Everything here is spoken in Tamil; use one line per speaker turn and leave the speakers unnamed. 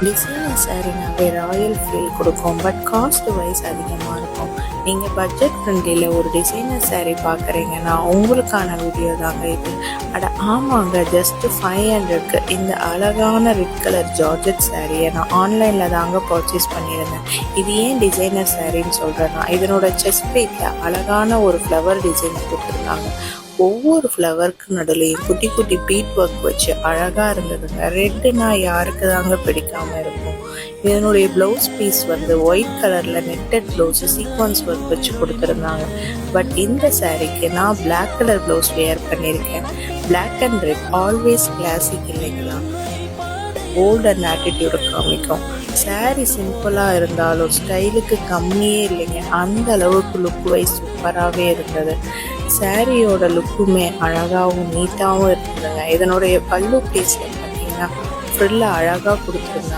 டிசைனர் சாரீனாவே ராயல் ஃபீல் கொடுக்கும். பட் காஸ்ட் வைஸ் அதிகமாக இருக்கும். நீங்கள் பட்ஜெட் ஃப்ரெண்ட்லியில் ஒரு டிசைனர் சாரீ பார்க்குறீங்கன்னா உங்களுக்கான வீடியோ தாங்க இது. ஆமாங்க, ஜஸ்ட் 500க்கு இந்த அழகான ரெட் கலர் ஜார்ஜெட் சாரியை நான் ஆன்லைனில் தாங்க பர்ச்சேஸ் பண்ணியிருந்தேன். இது ஏன் டிசைனர் சாரின்னு சொல்கிறேன்னா, இதனோட செஸ்ட் பிளேட்டில் அழகான ஒரு ஃப்ளவர் டிசைன் கொடுத்துருந்தாங்க. ஒவ்வொரு ஃப்ளவருக்கு நடுலையும் குட்டி குட்டி பீட் ஒர்க் வச்சு அழகாக இருந்ததுங்க. ரெட்டுனா யாருக்கு தாங்க பிடிக்காம இருக்கும். இதனுடைய ப்ளவுஸ் பீஸ் ஒயிட் கலரில் நெட்டட் ப்ளவுஸு சீக்வன்ஸ் ஒர்க் வச்சு கொடுத்துருந்தாங்க. பட் இந்த சாரீக்கு நான் பிளாக் கலர் ப்ளவுஸ் வேர் பண்ணியிருக்கேன். Black and red always classic இல்லைங்களா, போல்ட் அண்ட் ஆட்டிடியூடு காமிக்கும். சாரீ சிம்பிளாக இருந்தாலும் ஸ்டைலுக்கு கம்மியே இல்லைங்க. அந்த அளவுக்கு லுக் வைஸ் சூப்பராகவே இருந்தது. சாரியோட லுக்குமே அழகாகவும் நீட்டாகவும் இருந்ததுங்க. இதனுடைய பல்லு பீஸில் பார்த்தீங்கன்னா ஃப்ரில்ல அழகாக கொடுத்துருந்தாங்க.